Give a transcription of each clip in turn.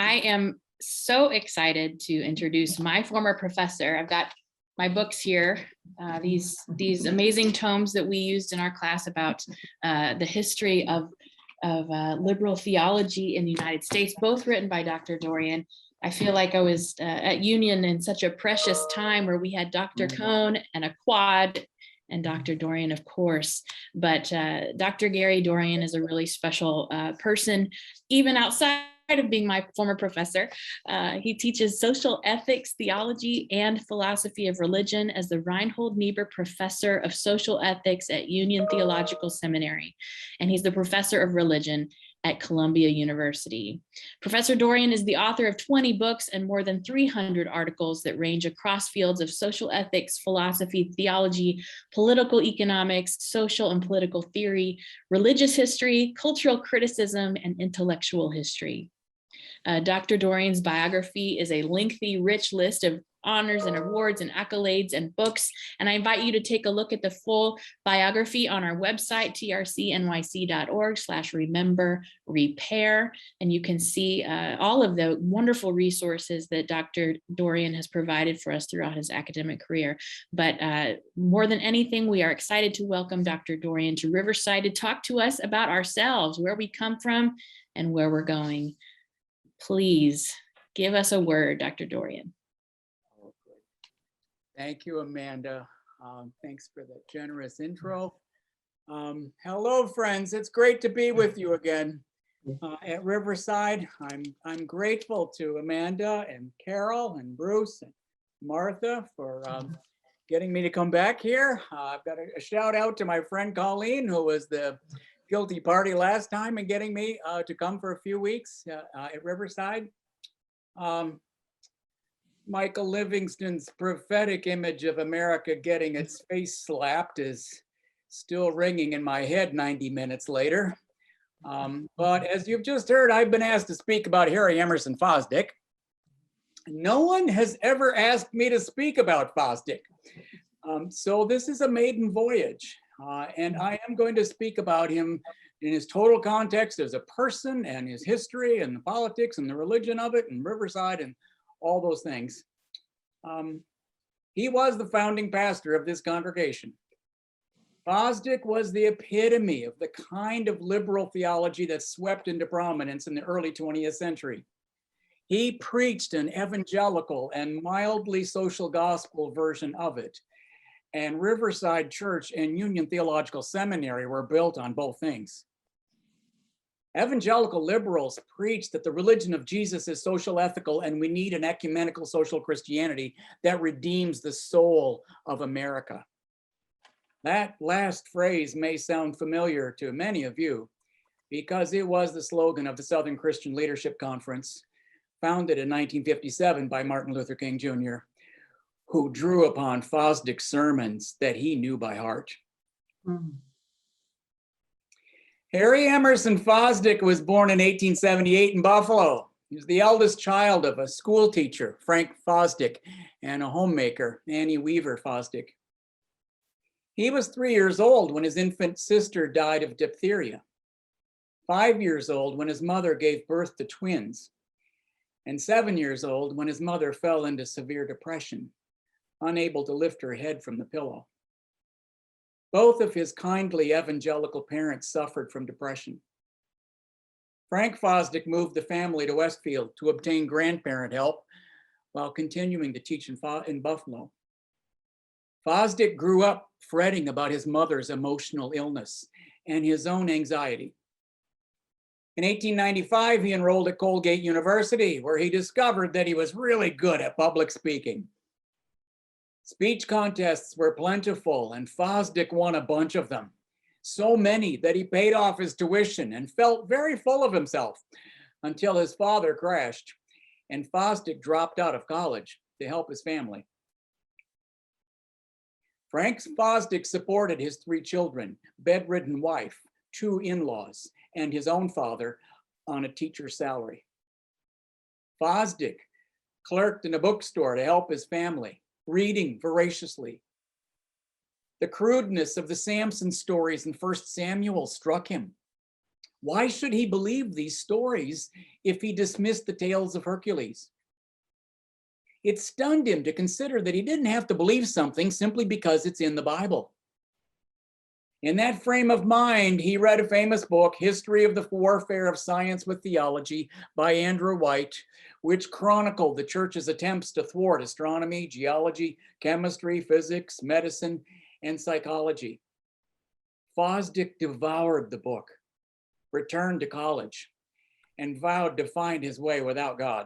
I am so excited to introduce my former professor. I've got my books here, these amazing tomes that we used in our class about the history of liberal theology in the United States, both written by Dr. Dorrien. I feel like I was at Union in such a precious time where we had Dr. Cohn and a quad and Dr. Dorrien, of course. But Dr. Gary Dorrien is a really special person, even outside of being my former professor. He teaches social ethics, theology, and philosophy of religion as the Reinhold Niebuhr Professor of Social Ethics at Union Theological Seminary. And he's the Professor of Religion at Columbia University. Professor Dorrien is the author of 20 books and more than 300 articles that range across fields of social ethics, philosophy, theology, political economics, social and political theory, religious history, cultural criticism, and intellectual history. Dr. Dorrien's biography is a lengthy, rich list of honors and awards and accolades and books. And I invite you to take a look at the full biography on our website, trcnyc.org/remember-repair. And you can see all of the wonderful resources that Dr. Dorrien has provided for us throughout his academic career. But more than anything, we are excited to welcome Dr. Dorrien to Riverside to talk to us about ourselves, where we come from and where we're going. Please give us a word, Dr. Dorrien. Thank you, Amanda. Thanks for the generous intro. Hello, friends. It's great to be with you again at Riverside. I'm grateful to Amanda and Carol and Bruce and Martha for getting me to come back here. I've got a shout out to my friend Colleen, who was the guilty party last time and getting me to come for a few weeks at Riverside. Michael Livingston's prophetic image of America getting its face slapped is still ringing in my head 90 minutes later. But as you've just heard, I've been asked to speak about Harry Emerson Fosdick. No one has ever asked me to speak about Fosdick. So this is a maiden voyage. And I am going to speak about him in his total context as a person and his history and the politics and the religion of it and Riverside and all those things. He was the founding pastor of this congregation. Fosdick was the epitome of the kind of liberal theology that swept into prominence in the early 20th century. He preached an evangelical and mildly social gospel version of it. And Riverside Church and Union Theological Seminary were built on both things. Evangelical liberals preach that the religion of Jesus is social ethical and we need an ecumenical social Christianity that redeems the soul of America. That last phrase may sound familiar to many of you because it was the slogan of the Southern Christian Leadership Conference, founded in 1957 by Martin Luther King Jr., who drew upon Fosdick's sermons that he knew by heart. Harry Emerson Fosdick was born in 1878 in Buffalo. He was the eldest child of a school teacher, Frank Fosdick, and a homemaker, Annie Weaver Fosdick. He was 3 years old when his infant sister died of diphtheria, 5 years old when his mother gave birth to twins, and 7 years old when his mother fell into severe depression, unable to lift her head from the pillow. Both of his kindly evangelical parents suffered from depression. Frank Fosdick moved the family to Westfield to obtain grandparent help while continuing to teach in Buffalo. Fosdick grew up fretting about his mother's emotional illness and his own anxiety. In 1895, he enrolled at Colgate University, where he discovered that he was really good at public speaking. Speech contests were plentiful, and Fosdick won a bunch of them. So many that he paid off his tuition and felt very full of himself until his father crashed, and Fosdick dropped out of college to help his family. Frank Fosdick supported his 3 children, bedridden wife, 2 in-laws, and his own father on a teacher's salary. Fosdick clerked in a bookstore to help his family, reading voraciously. The crudeness of the Samson stories in 1 Samuel struck him. Why should he believe these stories if he dismissed the tales of Hercules? It stunned him to consider that he didn't have to believe something simply because it's in the Bible. In that frame of mind, he read a famous book, History of the Warfare of Science with Theology by Andrew White, which chronicled the church's attempts to thwart astronomy, geology, chemistry, physics, medicine, and psychology. Fosdick devoured the book, returned to college, and vowed to find his way without God.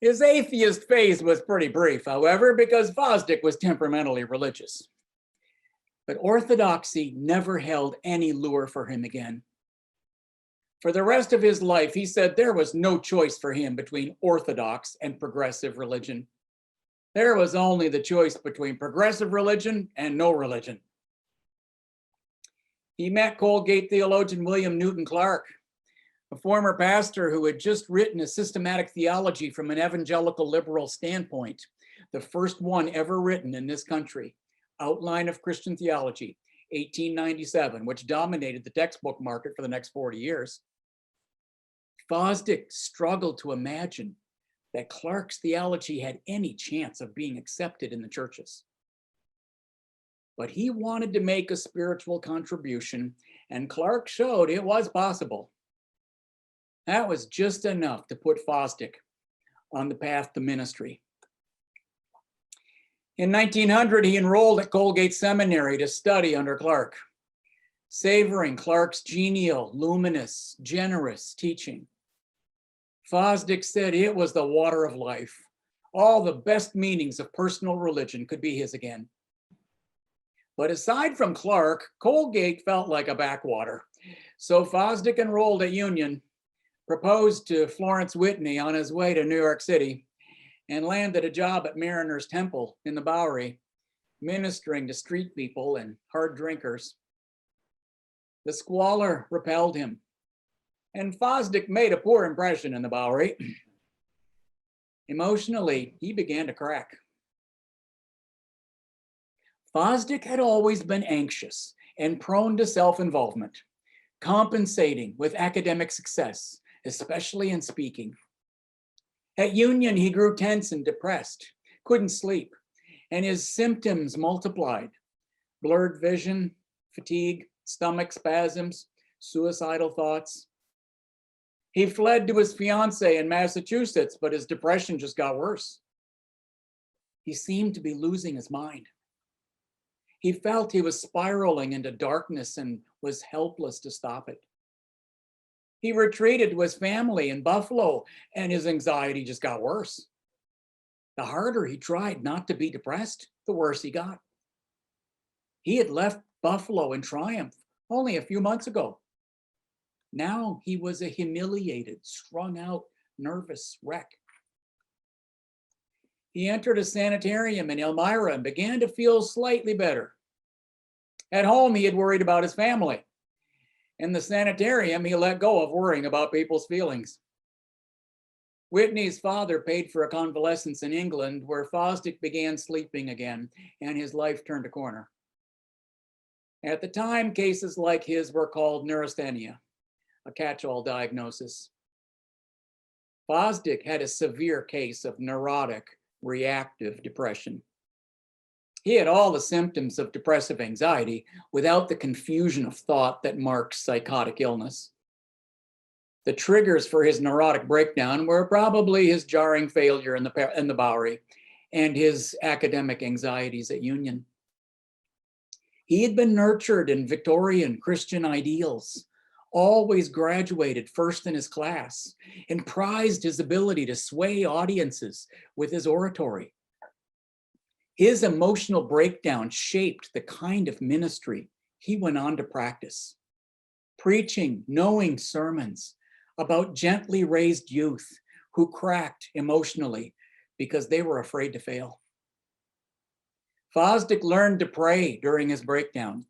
His atheist phase was pretty brief, however, because Fosdick was temperamentally religious. But orthodoxy never held any lure for him again. For the rest of his life, he said there was no choice for him between orthodox and progressive religion. There was only the choice between progressive religion and no religion. He met Colgate theologian William Newton-Clarke, a former pastor who had just written a systematic theology from an evangelical liberal standpoint, the first one ever written in this country, Outline of Christian Theology, 1897, which dominated the textbook market for the next 40 years. Fosdick struggled to imagine that Clarke's theology had any chance of being accepted in the churches. But he wanted to make a spiritual contribution, and Clarke showed it was possible. That was just enough to put Fosdick on the path to ministry. In 1900, he enrolled at Colgate Seminary to study under Clarke, savoring Clarke's genial, luminous, generous teaching. Fosdick said it was the water of life. All the best meanings of personal religion could be his again. But aside from Clarke, Colgate felt like a backwater. So Fosdick enrolled at Union, proposed to Florence Whitney on his way to New York City, and landed a job at Mariner's Temple in the Bowery, ministering to street people and hard drinkers. The squalor repelled him, and Fosdick made a poor impression in the Bowery. Emotionally, he began to crack. Fosdick had always been anxious and prone to self-involvement, compensating with academic success, especially in speaking. At Union, he grew tense and depressed, couldn't sleep, and his symptoms multiplied: blurred vision, fatigue, stomach spasms, suicidal thoughts. He fled to his fiancée in Massachusetts, but his depression just got worse. He seemed to be losing his mind. He felt he was spiraling into darkness and was helpless to stop it. He retreated to his family in Buffalo, and his anxiety just got worse. The harder he tried not to be depressed, the worse he got. He had left Buffalo in triumph only a few months ago. Now he was a humiliated, strung out, nervous wreck. He entered a sanitarium in Elmira and began to feel slightly better. At home, he had worried about his family. In the sanitarium, he let go of worrying about people's feelings. Whitney's father paid for a convalescence in England, where Fosdick began sleeping again, and his life turned a corner. At the time, cases like his were called neurasthenia, a catch-all diagnosis. Fosdick had a severe case of neurotic, reactive depression. He had all the symptoms of depressive anxiety without the confusion of thought that marks psychotic illness. The triggers for his neurotic breakdown were probably his jarring failure in the Bowery and his academic anxieties at Union. He had been nurtured in Victorian Christian ideals, always graduated first in his class, and prized his ability to sway audiences with his oratory. His emotional breakdown shaped the kind of ministry he went on to practice, preaching knowing sermons about gently raised youth who cracked emotionally because they were afraid to fail. Fosdick learned to pray during his breakdown,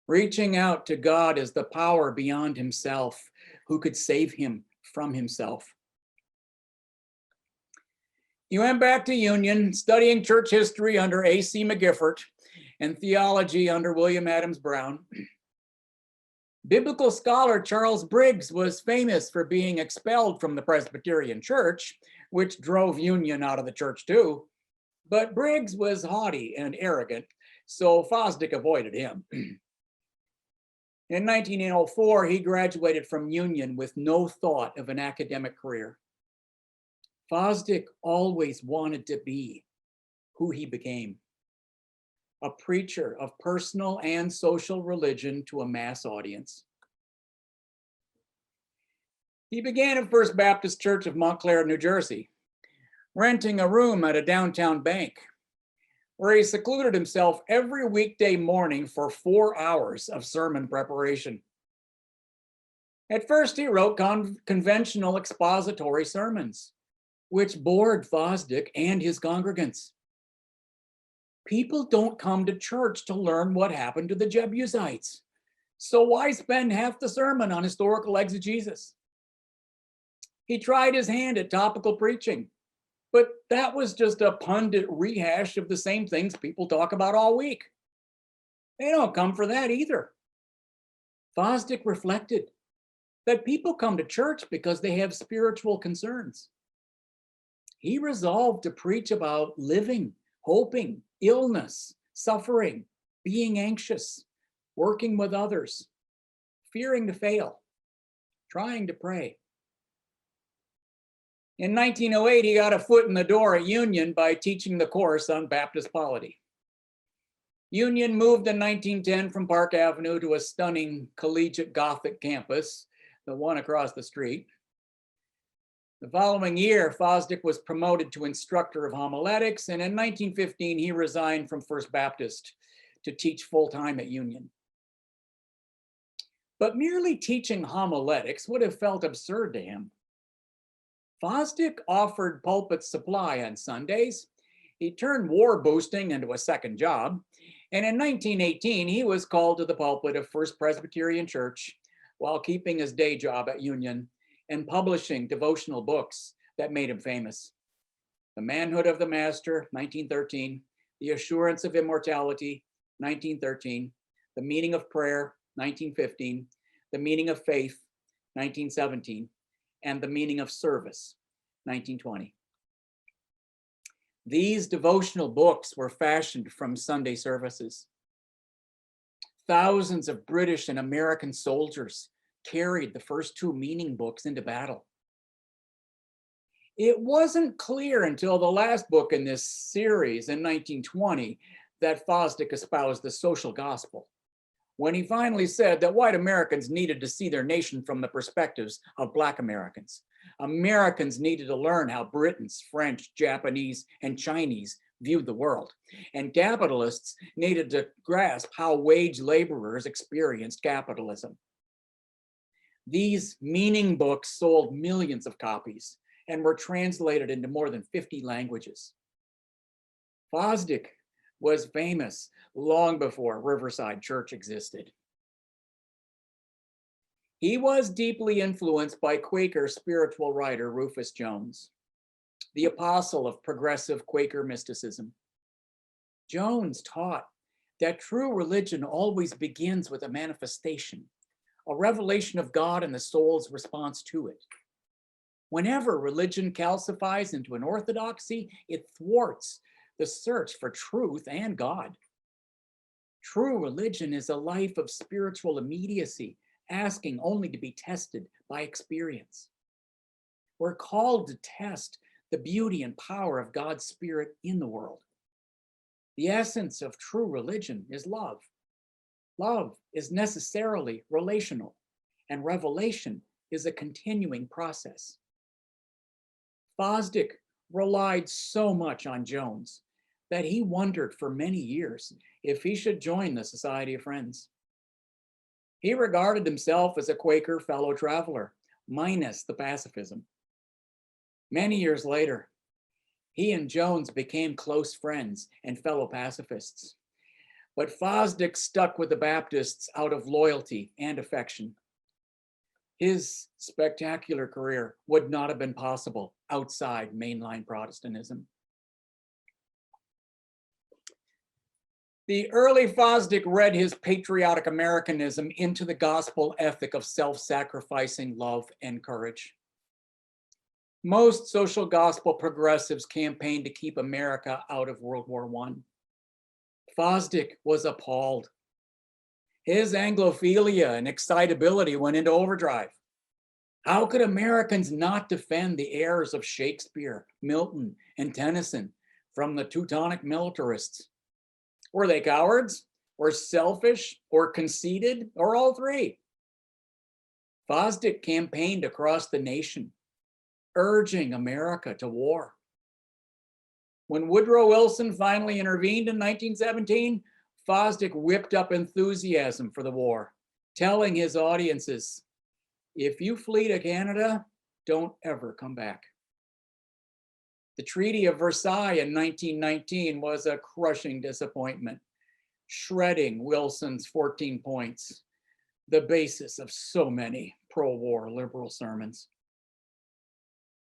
reaching out to God as the power beyond himself who could save him from himself. He went back to Union, studying church history under A.C. McGiffert and theology under William Adams Brown. Biblical scholar Charles Briggs was famous for being expelled from the Presbyterian Church, which drove Union out of the church too. But Briggs was haughty and arrogant, so Fosdick avoided him. In 1904, he graduated from Union with no thought of an academic career. Fosdick always wanted to be who he became, a preacher of personal and social religion to a mass audience. He began at First Baptist Church of Montclair, New Jersey, renting a room at a downtown bank, where he secluded himself every weekday morning for 4 hours of sermon preparation. At first, he wrote conventional expository sermons, which bored Fosdick and his congregants. People don't come to church to learn what happened to the Jebusites, so why spend half the sermon on historical exegesis? He tried his hand at topical preaching, but that was just a pundit rehash of the same things people talk about all week. They don't come for that either. Fosdick reflected that people come to church because they have spiritual concerns. He resolved to preach about living, hoping, illness, suffering, being anxious, working with others, fearing to fail, trying to pray. In 1908, he got a foot in the door at Union by teaching the course on Baptist polity. Union moved in 1910 from Park Avenue to a stunning collegiate Gothic campus, the one across the street. The following year, Fosdick was promoted to instructor of homiletics, and in 1915, he resigned from First Baptist to teach full-time at Union. But merely teaching homiletics would have felt absurd to him. Fosdick offered pulpit supply on Sundays. He turned war boosting into a second job. And in 1918, he was called to the pulpit of First Presbyterian Church while keeping his day job at Union and publishing devotional books that made him famous. The Manhood of the Master, 1913, The Assurance of Immortality, 1913, The Meaning of Prayer, 1915, The Meaning of Faith, 1917, and The Meaning of Service, 1920. These devotional books were fashioned from Sunday services. Thousands of British and American soldiers carried the first two meaning books into battle. It wasn't clear until the last book in this series in 1920 that Fosdick espoused the social gospel, when he finally said that white Americans needed to see their nation from the perspectives of Black Americans. Americans needed to learn how Britons, French, Japanese, and Chinese viewed the world. And capitalists needed to grasp how wage laborers experienced capitalism. These meaning books sold millions of copies and were translated into more than 50 languages. Fosdick was famous long before Riverside Church existed. He was deeply influenced by Quaker spiritual writer Rufus Jones, the apostle of progressive Quaker mysticism. Jones taught that true religion always begins with a manifestation, a revelation of God and the soul's response to it. Whenever religion calcifies into an orthodoxy, it thwarts the search for truth and God. True religion is a life of spiritual immediacy, asking only to be tested by experience. We're called to test the beauty and power of God's Spirit in the world. The essence of true religion is love. Love is necessarily relational, and revelation is a continuing process. Fosdick relied so much on Jones that he wondered for many years if he should join the Society of Friends. He regarded himself as a Quaker fellow traveler, minus the pacifism. Many years later, he and Jones became close friends and fellow pacifists. But Fosdick stuck with the Baptists out of loyalty and affection. His spectacular career would not have been possible outside mainline Protestantism. The early Fosdick read his patriotic Americanism into the gospel ethic of self-sacrificing love and courage. Most social gospel progressives campaigned to keep America out of World War I. Fosdick was appalled. His Anglophilia and excitability went into overdrive. How could Americans not defend the heirs of Shakespeare, Milton, and Tennyson from the Teutonic militarists? Were they cowards, or selfish, or conceited, or all three? Fosdick campaigned across the nation, urging America to war. When Woodrow Wilson finally intervened in 1917, Fosdick whipped up enthusiasm for the war, telling his audiences, if you flee to Canada, don't ever come back. The Treaty of Versailles in 1919 was a crushing disappointment, shredding Wilson's 14 points, the basis of so many pro-war liberal sermons.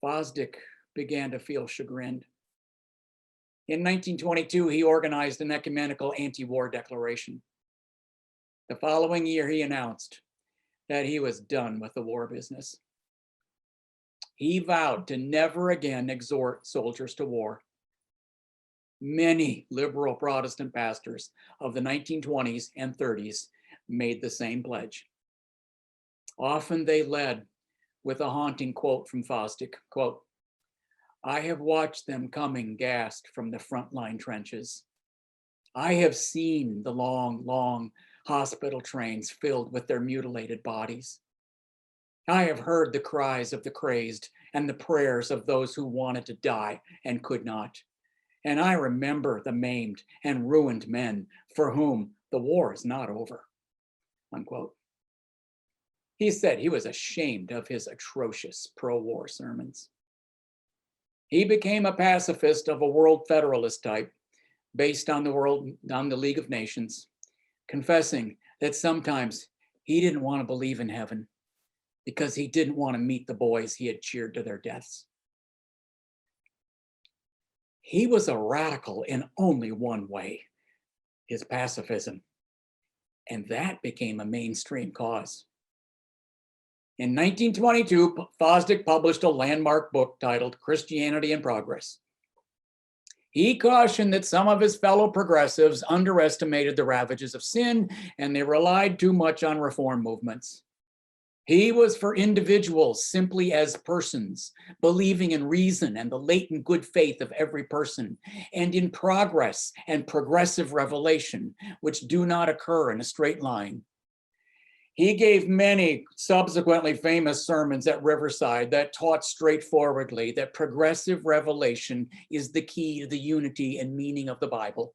Fosdick began to feel chagrined. In 1922, he organized an ecumenical anti-war declaration. The following year, he announced that he was done with the war business. He vowed to never again exhort soldiers to war. Many liberal Protestant pastors of the 1920s and 30s made the same pledge. Often they led with a haunting quote from Fosdick, quote, I have watched them coming gassed from the frontline trenches. I have seen the long, long hospital trains filled with their mutilated bodies. I have heard the cries of the crazed and the prayers of those who wanted to die and could not. And I remember the maimed and ruined men for whom the war is not over, unquote. He said he was ashamed of his atrocious pro-war sermons. He became a pacifist of a world federalist type based on the League of Nations, confessing that sometimes he didn't want to believe in heaven because he didn't want to meet the boys he had cheered to their deaths. He was a radical in only one way, his pacifism, and that became a mainstream cause. In 1922, Fosdick published a landmark book titled Christianity in Progress. He cautioned that some of his fellow progressives underestimated the ravages of sin and they relied too much on reform movements. He was for individuals simply as persons, believing in reason and the latent good faith of every person, and in progress and progressive revelation, which do not occur in a straight line. He gave many subsequently famous sermons at Riverside that taught straightforwardly that progressive revelation is the key to the unity and meaning of the Bible.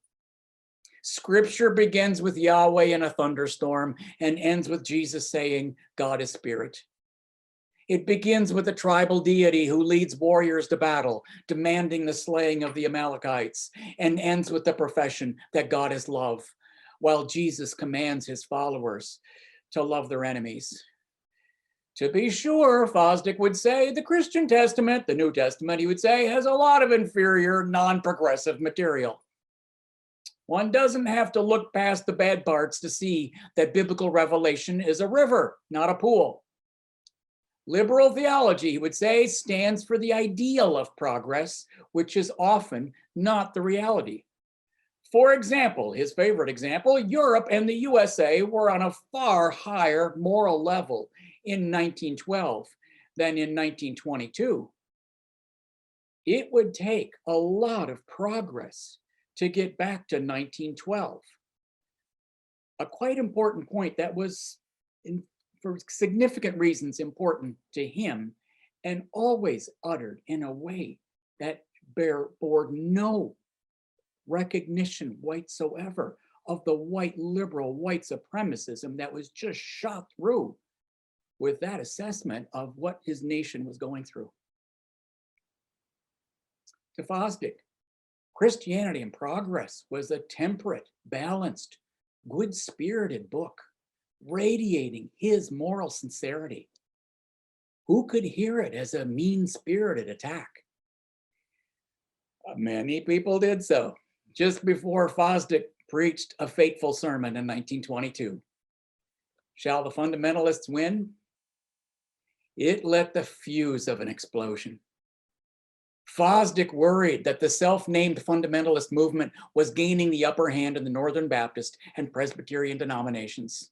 Scripture begins with Yahweh in a thunderstorm and ends with Jesus saying, God is spirit. It begins with a tribal deity who leads warriors to battle, demanding the slaying of the Amalekites, and ends with the profession that God is love, while Jesus commands his followers to love their enemies. To be sure, Fosdick would say, the Christian Testament, the New Testament, he would say, has a lot of inferior, non-progressive material. One doesn't have to look past the bad parts to see that biblical revelation is a river, not a pool. Liberal theology, he would say, stands for the ideal of progress, which is often not the reality. For example, his favorite example, Europe and the USA were on a far higher moral level in 1912 than in 1922. It would take a lot of progress to get back to 1912. A quite important point that was, for significant reasons, important to him, and always uttered in a way that bore no recognition whatsoever of the white liberal, white supremacism that was just shot through with that assessment of what his nation was going through. To Fosdick, Christianity in Progress was a temperate, balanced, good-spirited book, radiating his moral sincerity. Who could hear it as a mean-spirited attack? Many people did so. Just before Fosdick preached a fateful sermon in 1922. Shall the fundamentalists win? It lit the fuse of an explosion. Fosdick worried that the self-named fundamentalist movement was gaining the upper hand in the Northern Baptist and Presbyterian denominations.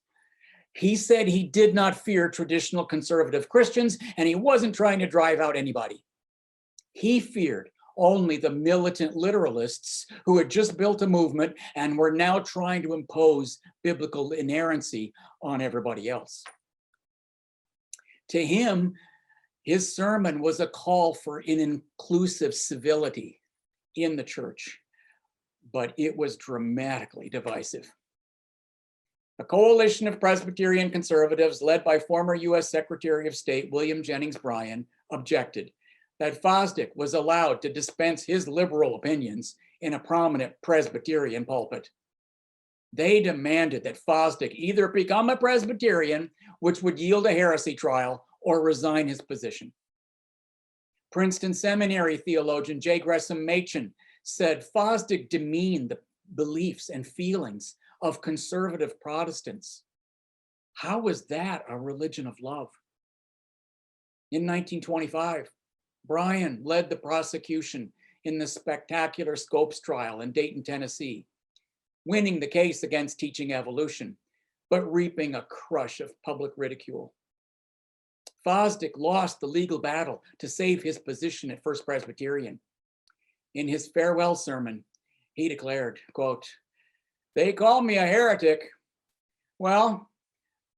He said he did not fear traditional conservative Christians, and he wasn't trying to drive out anybody. He feared only the militant literalists who had just built a movement and were now trying to impose biblical inerrancy on everybody else. To him, his sermon was a call for an inclusive civility in the church, but it was dramatically divisive. A coalition of Presbyterian conservatives led by former US Secretary of State William Jennings Bryan objected that Fosdick was allowed to dispense his liberal opinions in a prominent Presbyterian pulpit. They demanded that Fosdick either become a Presbyterian, which would yield a heresy trial, or resign his position. Princeton Seminary theologian J. Gresham Machen said Fosdick demeaned the beliefs and feelings of conservative Protestants. How was that a religion of love? In 1925, Bryan led the prosecution in the spectacular Scopes trial in Dayton, Tennessee, winning the case against teaching evolution, but reaping a crush of public ridicule. Fosdick lost the legal battle to save his position at First Presbyterian. In his farewell sermon, he declared, quote, "They call me a heretic. Well,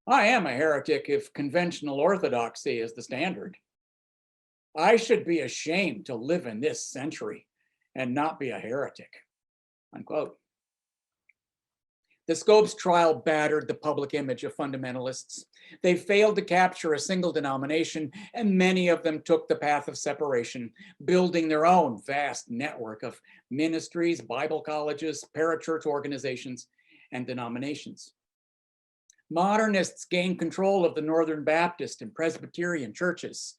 I am a heretic if conventional orthodoxy is the standard. I should be ashamed to live in this century and not be a heretic," unquote. The Scopes trial battered the public image of fundamentalists. They failed to capture a single denomination, and many of them took the path of separation, building their own vast network of ministries, Bible colleges, parachurch organizations, and denominations. Modernists gained control of the Northern Baptist and Presbyterian churches,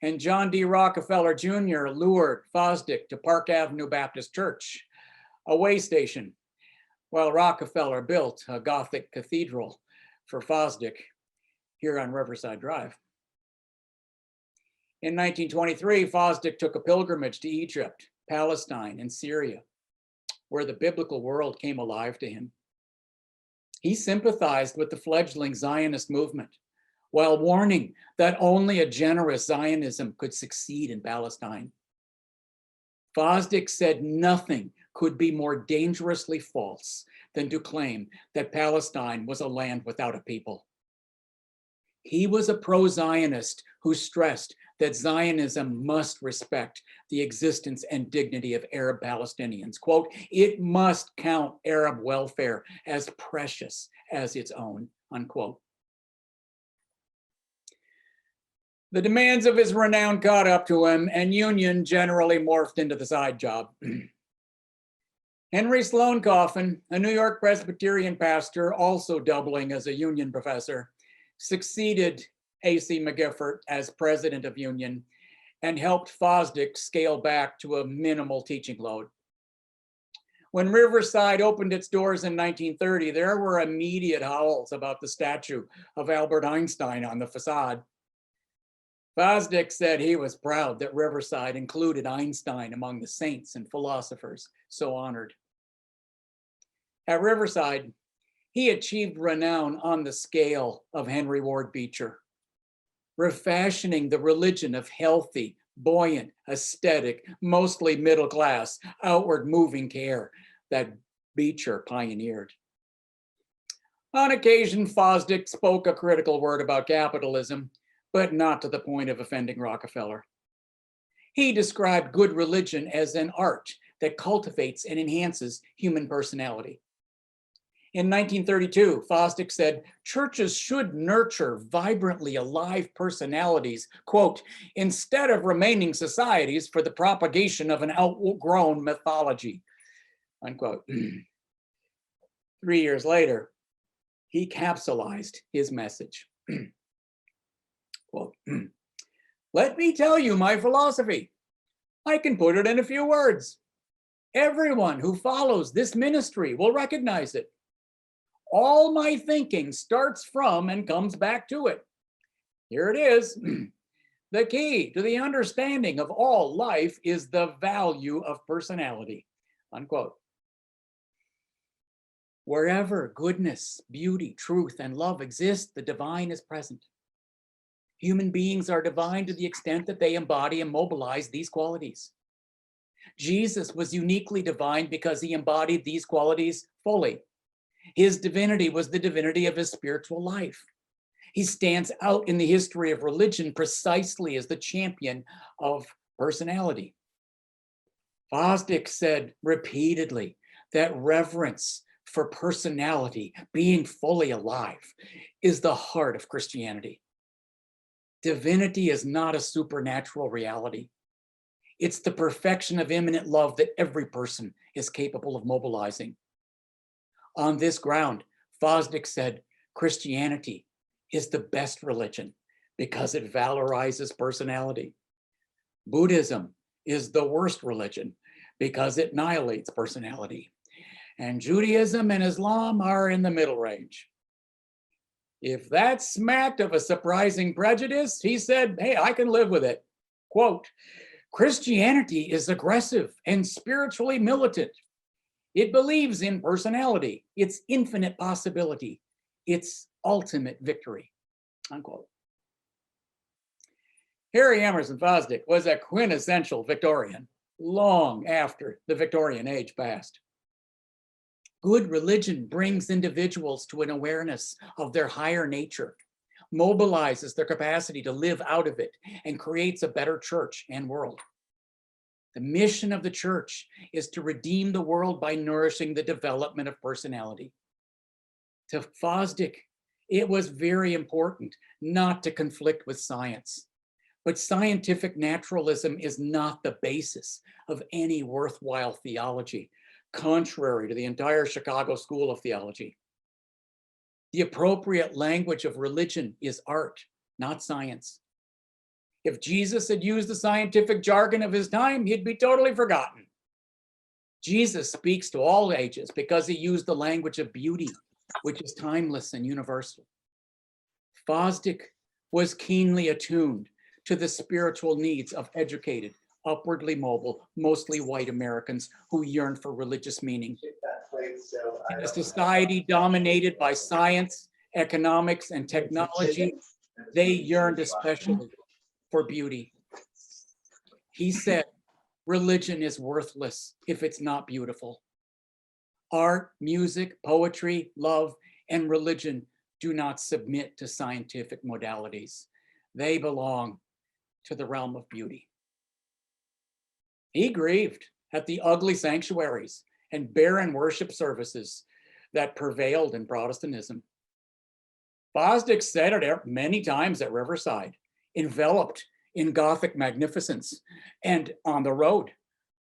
and John D. Rockefeller Jr. lured Fosdick to Park Avenue Baptist Church, a way station, while Rockefeller built a Gothic cathedral for Fosdick here on Riverside Drive. In 1923, Fosdick took a pilgrimage to Egypt, Palestine, and Syria, where the biblical world came alive to him. He sympathized with the fledgling Zionist movement, while warning that only a generous Zionism could succeed in Palestine. Fosdick said nothing could be more dangerously false than to claim that Palestine was a land without a people. He was a pro-Zionist who stressed that Zionism must respect the existence and dignity of Arab Palestinians. Quote, "It must count Arab welfare as precious as its own," unquote. The demands of his renown caught up to him, and union generally morphed into the side job. Henry Sloane Coffin, a New York Presbyterian pastor, also doubling as a union professor, succeeded A.C. McGiffert as president of union and helped Fosdick scale back to a minimal teaching load. When Riverside opened its doors in 1930, there were immediate howls about the statue of Albert Einstein on the facade. Fosdick said he was proud that Riverside included Einstein among the saints and philosophers so honored. At Riverside, he achieved renown on the scale of Henry Ward Beecher, refashioning the religion of healthy, buoyant, aesthetic, mostly middle class, outward moving care that Beecher pioneered. On occasion, Fosdick spoke a critical word about capitalism, but not to the point of offending Rockefeller. He described good religion as an art that cultivates and enhances human personality. In 1932, Fosdick said, churches should nurture vibrantly alive personalities, quote, instead of remaining societies for the propagation of an outgrown mythology, unquote. 3 years later, he capsulized his message. Quote, let me tell you my philosophy. I can put it in a few words. Everyone who follows this ministry will recognize it. All my thinking starts from and comes back to it. Here it is. The key to the understanding of all life is the value of personality, unquote. Wherever goodness, beauty, truth, and love exist, the divine is present. Human beings are divine to the extent that they embody and mobilize these qualities. Jesus was uniquely divine because he embodied these qualities fully. His divinity was the divinity of his spiritual life. He stands out in the history of religion precisely as the champion of personality. Fosdick said repeatedly that reverence for personality, being fully alive, is the heart of Christianity. Divinity is not a supernatural reality. It's the perfection of immanent love that every person is capable of mobilizing. On this ground, Fosdick said, Christianity is the best religion because it valorizes personality. Buddhism is the worst religion because it annihilates personality. And Judaism and Islam are in the middle range. If that smacked of a surprising prejudice, he said, hey, I can live with it. Quote, Christianity is aggressive and spiritually militant. It believes in personality, its infinite possibility, its ultimate victory, unquote. Harry Emerson Fosdick was a quintessential Victorian long after the Victorian age passed. Good religion brings individuals to an awareness of their higher nature, mobilizes their capacity to live out of it, and creates a better church and world. The mission of the church is to redeem the world by nourishing the development of personality. To Fosdick, it was very important not to conflict with science, but scientific naturalism is not the basis of any worthwhile theology, contrary to the entire Chicago School of Theology. The appropriate language of religion is art, not science. If Jesus had used the scientific jargon of his time, he'd be totally forgotten. Jesus speaks to all ages because he used the language of beauty, which is timeless and universal. Fosdick was keenly attuned to the spiritual needs of educated, upwardly mobile, mostly white Americans who yearn for religious meaning. In a society dominated by science, economics, and technology, they yearned especially for beauty. He said, religion is worthless if it's not beautiful. Art, music, poetry, love, and religion do not submit to scientific modalities. They belong to the realm of beauty. He grieved at the ugly sanctuaries and barren worship services that prevailed in Protestantism. Fosdick said it many times at Riverside, enveloped in Gothic magnificence and on the road,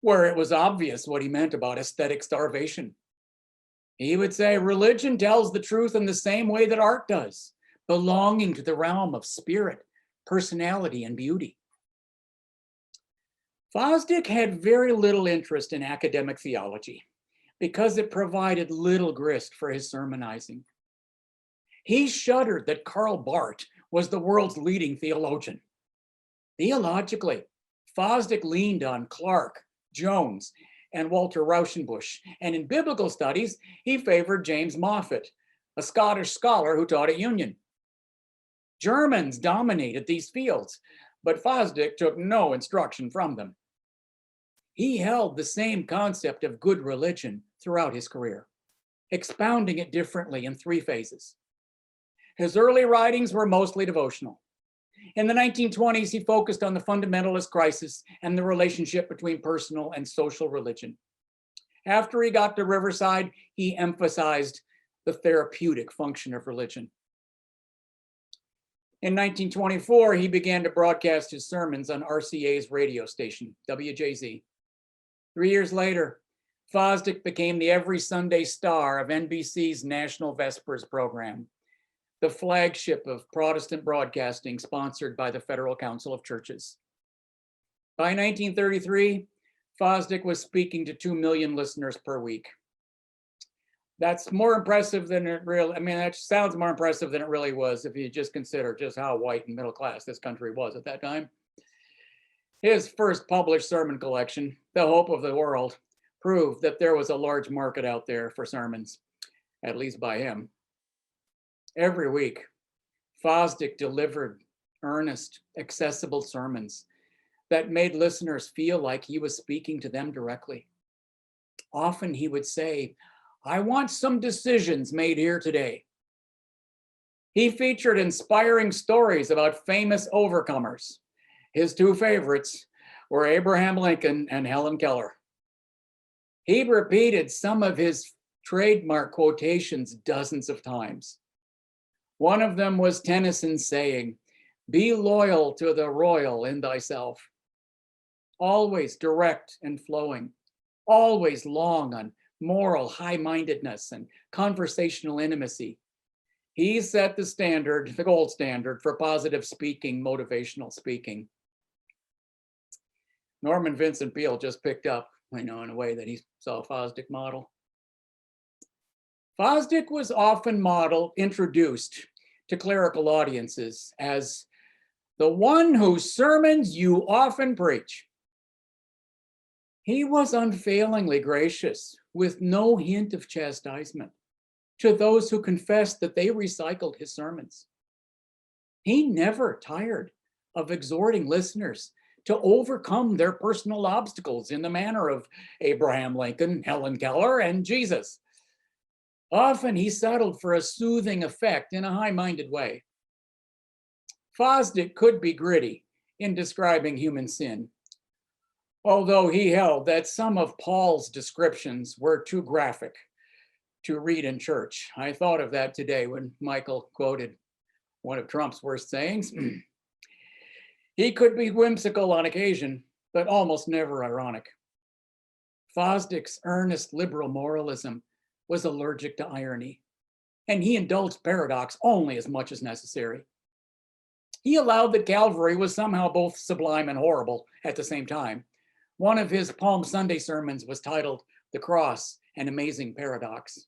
where it was obvious what he meant about aesthetic starvation. He would say, religion tells the truth in the same way that art does, belonging to the realm of spirit, personality, and beauty. Fosdick had very little interest in academic theology because it provided little grist for his sermonizing. He shuddered that Karl Barth was the world's leading theologian. Theologically, Fosdick leaned on Clarke, Jones, and Walter Rauschenbusch, and in biblical studies, he favored James Moffat, a Scottish scholar who taught at Union. Germans dominated these fields, but Fosdick took no instruction from them. He held the same concept of good religion throughout his career, expounding it differently in 3 phases. His early writings were mostly devotional. In the 1920s, he focused on the fundamentalist crisis and the relationship between personal and social religion. After he got to Riverside, he emphasized the therapeutic function of religion. In 1924, he began to broadcast his sermons on RCA's radio station, WJZ. 3 years later, Fosdick became the every Sunday star of NBC's National Vespers program, the flagship of Protestant broadcasting sponsored by the Federal Council of Churches. By 1933, Fosdick was speaking to 2 million listeners per week. That's more impressive than it really, I mean, that sounds more impressive than it really was if you just consider just how white and middle class this country was at that time. His first published sermon collection, The Hope of the World, proved that there was a large market out there for sermons, at least by him. Every week, Fosdick delivered earnest, accessible sermons that made listeners feel like he was speaking to them directly. Often he would say, "I want some decisions made here today." He featured inspiring stories about famous overcomers. His two favorites were Abraham Lincoln and Helen Keller. He repeated some of his trademark quotations dozens of times. One of them was Tennyson's saying, "Be loyal to the royal in thyself." Always direct and flowing, always long on moral high-mindedness and conversational intimacy. He set the standard, the gold standard for positive speaking, motivational speaking. Norman Vincent Peale just picked up, in a way that he saw a Fosdick model. Fosdick was often introduced to clerical audiences as the one whose sermons you often preach. He was unfailingly gracious, with no hint of chastisement, to those who confessed that they recycled his sermons. He never tired of exhorting listeners to overcome their personal obstacles in the manner of Abraham Lincoln, Helen Keller, and Jesus. Often he settled for a soothing effect in a high-minded way. Fosdick could be gritty in describing human sin, although he held that some of Paul's descriptions were too graphic to read in church. I thought of that today when Michael quoted one of Trump's worst sayings. He could be whimsical on occasion, but almost never ironic. Fosdick's earnest liberal moralism was allergic to irony, and he indulged paradox only as much as necessary. He allowed that Calvary was somehow both sublime and horrible at the same time. One of his Palm Sunday sermons was titled "The Cross, an Amazing Paradox."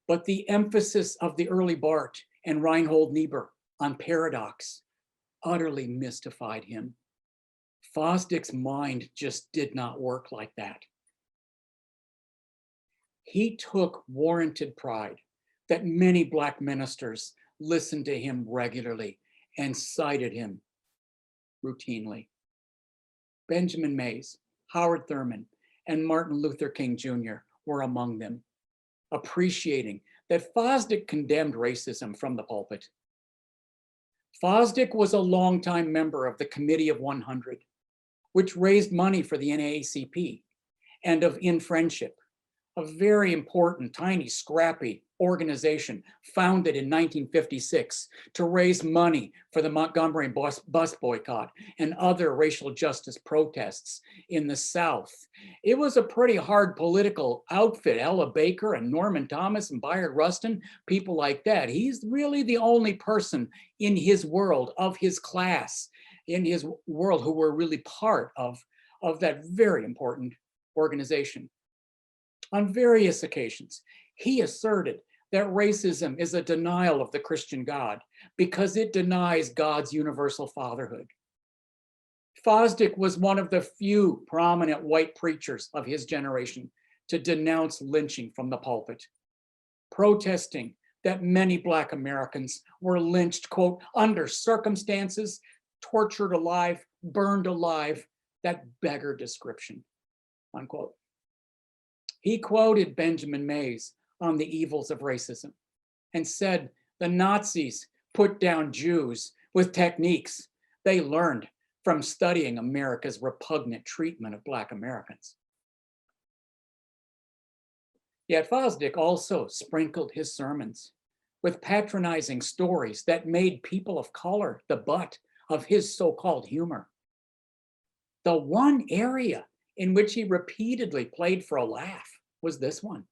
But the emphasis of the early Barth and Reinhold Niebuhr on paradox utterly mystified him. Fosdick's mind just did not work like that. He took warranted pride that many Black ministers listened to him regularly and cited him routinely. Benjamin Mays, Howard Thurman, and Martin Luther King Jr. were among them, appreciating that Fosdick condemned racism from the pulpit. Fosdick was a longtime member of the Committee of 100, which raised money for the NAACP, and of In Friendship, a very important, tiny, scrappy organization founded in 1956 to raise money for the Montgomery bus boycott and other racial justice protests in the South. It was a pretty hard political outfit. Ella Baker and Norman Thomas and Bayard Rustin, people like that. He's really the only person in his world, of his class, in his world, who were really part of that very important organization. On various occasions, he asserted that racism is a denial of the Christian God because it denies God's universal fatherhood. Fosdick was one of the few prominent white preachers of his generation to denounce lynching from the pulpit, protesting that many Black Americans were lynched, quote, under circumstances, tortured alive, burned alive, that beggar description, unquote. He quoted Benjamin Mays on the evils of racism and said the Nazis put down Jews with techniques they learned from studying America's repugnant treatment of Black Americans. Yet Fosdick also sprinkled his sermons with patronizing stories that made people of color the butt of his so-called humor. The one area in which he repeatedly played for a laugh was this one.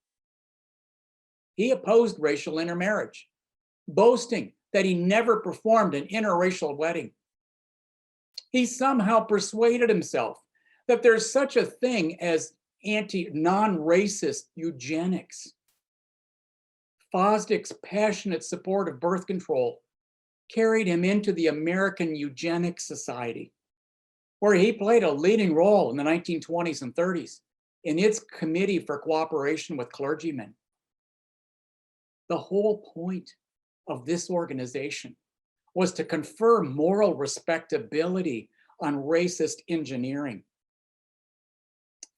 He opposed racial intermarriage, boasting that he never performed an interracial wedding. He somehow persuaded himself that there's such a thing as non-racist eugenics. Fosdick's passionate support of birth control carried him into the American Eugenics Society, where he played a leading role in the 1920s and 30s in its committee for cooperation with clergymen. The whole point of this organization was to confer moral respectability on racist engineering.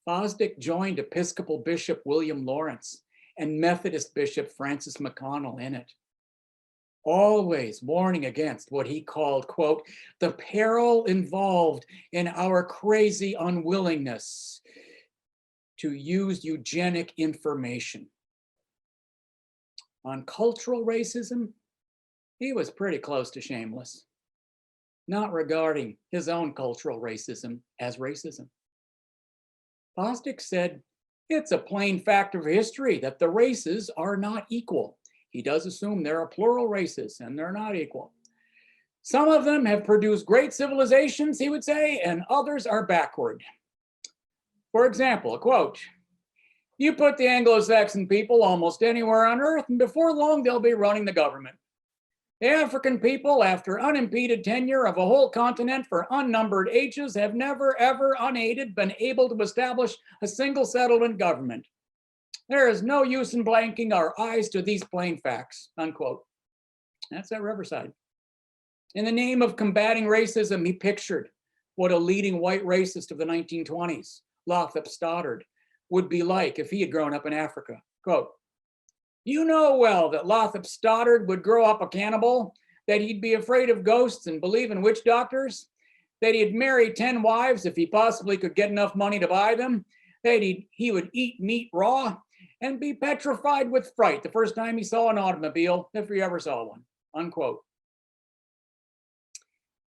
Fosdick joined Episcopal Bishop William Lawrence and Methodist Bishop Francis McConnell in it, always warning against what he called, quote, the peril involved in our crazy unwillingness to use eugenic information. On cultural racism, he was pretty close to shameless, not regarding his own cultural racism as racism. Fosdick said, it's a plain fact of history that the races are not equal. He does assume there are plural races and they're not equal. Some of them have produced great civilizations, he would say, and others are backward. For example, a quote, you put the Anglo-Saxon people almost anywhere on earth and before long they'll be running the government. The African people, after unimpeded tenure of a whole continent for unnumbered ages, have never, ever, unaided, been able to establish a single settlement government. There is no use in blanking our eyes to these plain facts, unquote. That's at Riverside. In the name of combating racism, he pictured what a leading white racist of the 1920s, Lothrop Stoddard, would be like if he had grown up in Africa. Quote, you know well that Lothrop Stoddard would grow up a cannibal, that he'd be afraid of ghosts and believe in witch doctors, that he'd marry 10 wives if he possibly could get enough money to buy them, that he would eat meat raw and be petrified with fright the first time he saw an automobile, if he ever saw one, unquote.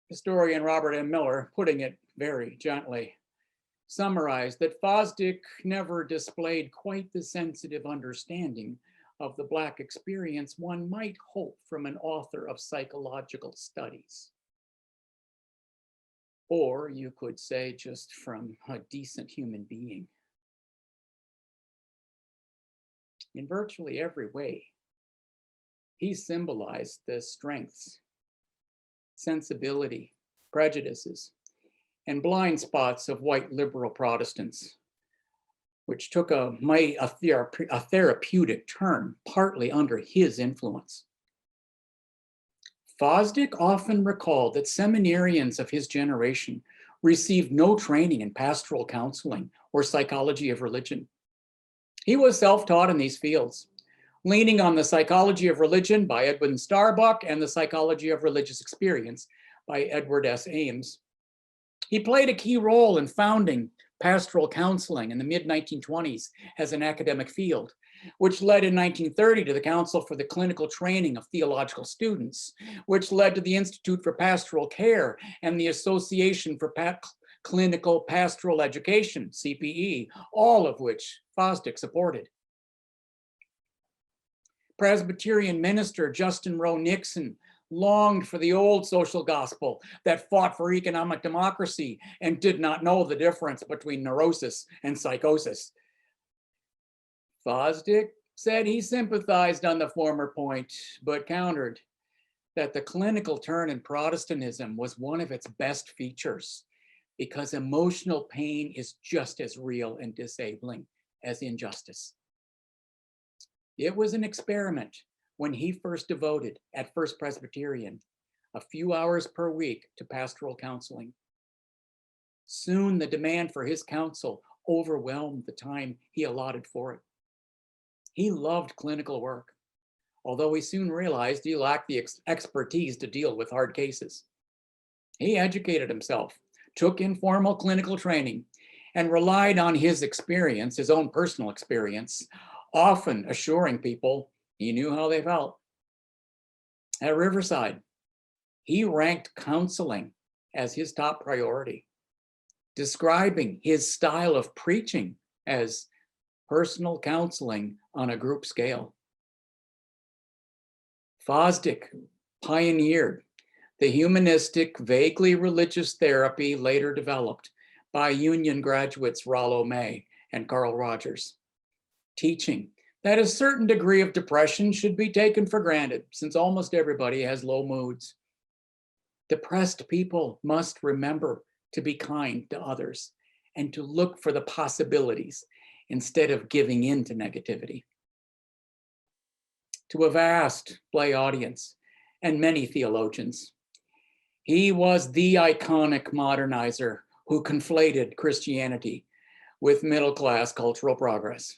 Historian Robert M. Miller, putting it very gently, summarized that Fosdick never displayed quite the sensitive understanding of the Black experience one might hope from an author of psychological studies. Or you could say just from a decent human being. In virtually every way, he symbolized the strengths, sensibility, prejudices, and blind spots of white liberal Protestants, which took a therapeutic turn, partly under his influence. Fosdick often recalled that seminarians of his generation received no training in pastoral counseling or psychology of religion. He was self-taught in these fields, leaning on the Psychology of Religion by Edwin Starbuck and the Psychology of Religious Experience by Edward S. Ames. He played a key role in founding pastoral counseling in the mid-1920s as an academic field, which led in 1930 to the Council for the Clinical Training of Theological Students, which led to the Institute for Pastoral Care and the Association for Clinical Pastoral Education, CPE, all of which Fosdick supported. Presbyterian minister Justin Rowe Nixon longed for the old social gospel that fought for economic democracy and did not know the difference between neurosis and psychosis. Fosdick said he sympathized on the former point, but countered that the clinical turn in Protestantism was one of its best features because emotional pain is just as real and disabling as injustice. It was an experiment when he first devoted at First Presbyterian a few hours per week to pastoral counseling. Soon the demand for his counsel overwhelmed the time he allotted for it. He loved clinical work, although he soon realized he lacked the expertise to deal with hard cases. He educated himself, took informal clinical training, and relied on his experience, his own personal experience, often assuring people he knew how they felt. At Riverside, he ranked counseling as his top priority, describing his style of preaching as personal counseling on a group scale. Fosdick pioneered the humanistic, vaguely religious therapy later developed by Union graduates Rollo May and Carl Rogers, teaching that a certain degree of depression should be taken for granted since almost everybody has low moods. Depressed people must remember to be kind to others and to look for the possibilities instead of giving in to negativity. To a vast lay audience and many theologians, he was the iconic modernizer who conflated Christianity with middle-class cultural progress.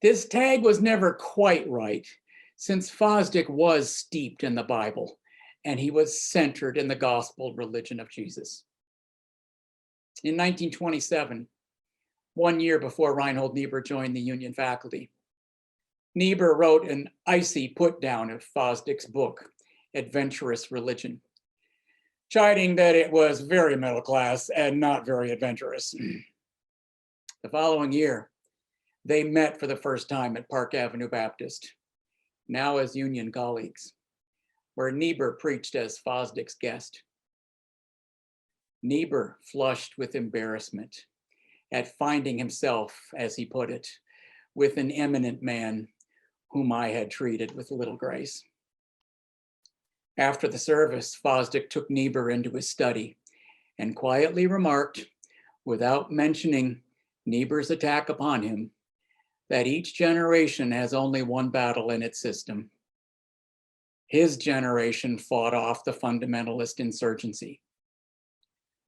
This tag was never quite right, since Fosdick was steeped in the Bible, and he was centered in the gospel religion of Jesus. In 1927, 1 year before Reinhold Niebuhr joined the Union faculty, Niebuhr wrote an icy put-down of Fosdick's book, Adventurous Religion, chiding that it was very middle class and not very adventurous. The following year, they met for the first time at Park Avenue Baptist, now as Union colleagues, where Niebuhr preached as Fosdick's guest. Niebuhr flushed with embarrassment at finding himself, as he put it, with an eminent man whom I had treated with little grace. After the service, Fosdick took Niebuhr into his study and quietly remarked, without mentioning Niebuhr's attack upon him, that each generation has only one battle in its system. His generation fought off the fundamentalist insurgency.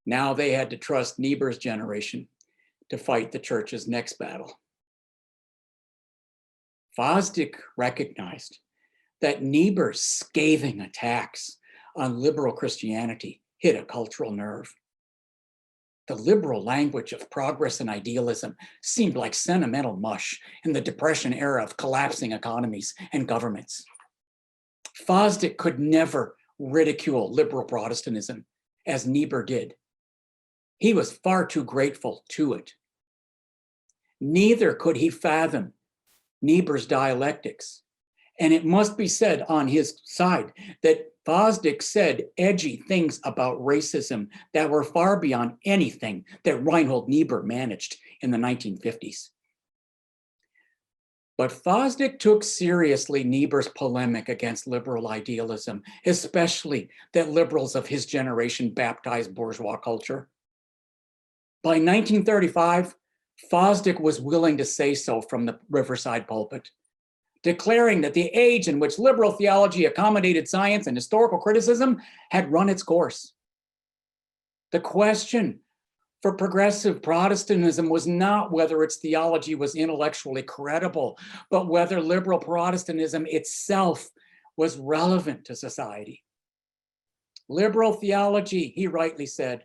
Now they had to trust Niebuhr's generation to fight the church's next battle. Fosdick recognized that Niebuhr's scathing attacks on liberal Christianity hit a cultural nerve. The liberal language of progress and idealism seemed like sentimental mush in the Depression era of collapsing economies and governments. Fosdick could never ridicule liberal Protestantism as Niebuhr did. He was far too grateful to it. Neither could he fathom Niebuhr's dialectics. And it must be said on his side that Fosdick said edgy things about racism that were far beyond anything that Reinhold Niebuhr managed in the 1950s. But Fosdick took seriously Niebuhr's polemic against liberal idealism, especially that liberals of his generation baptized bourgeois culture. By 1935, Fosdick was willing to say so from the Riverside pulpit, declaring that the age in which liberal theology accommodated science and historical criticism had run its course. The question for progressive Protestantism was not whether its theology was intellectually credible, but whether liberal Protestantism itself was relevant to society. Liberal theology, he rightly said,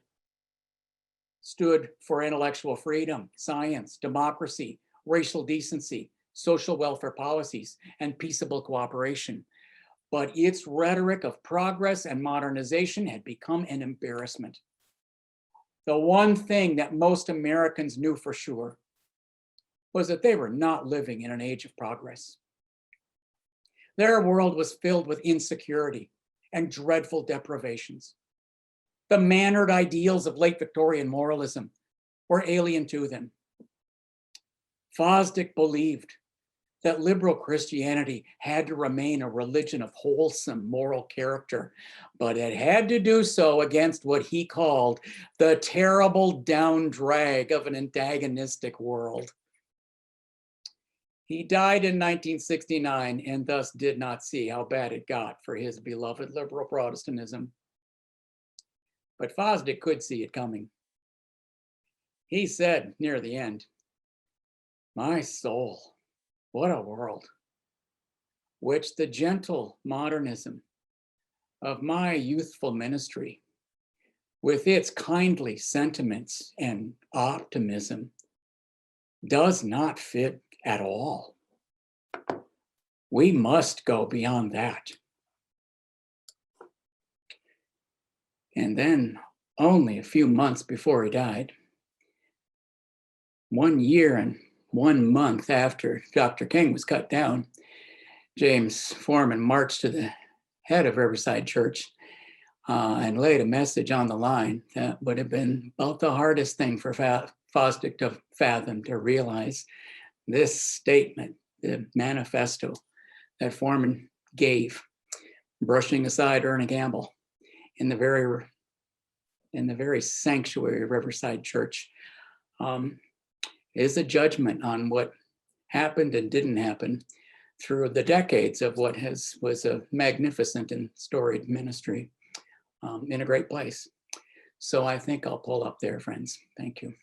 stood for intellectual freedom, science, democracy, racial decency, social welfare policies, and peaceable cooperation. But its rhetoric of progress and modernization had become an embarrassment. The one thing that most Americans knew for sure was that they were not living in an age of progress. Their world was filled with insecurity and dreadful deprivations. The mannered ideals of late Victorian moralism were alien to them. Fosdick believed that liberal Christianity had to remain a religion of wholesome moral character, but it had to do so against what he called the terrible down drag of an antagonistic world. He died in 1969 and thus did not see how bad it got for his beloved liberal Protestantism. But Fosdick could see it coming. He said near the end, "My soul, what a world, which the gentle modernism of my youthful ministry, with its kindly sentiments and optimism, does not fit at all. We must go beyond that." And then, only a few months before he died, 1 year and 1 month after Dr. King was cut down, James Foreman marched to the head of Riverside Church and laid a message on the line that would have been about the hardest thing for Fosdick to fathom, to realize. This statement, the manifesto that Foreman gave, brushing aside Ernie Gamble in the very sanctuary of Riverside Church, is a judgment on what happened and didn't happen through the decades of what was a magnificent and storied ministry in a great place. So I think I'll pull up there, friends. Thank you.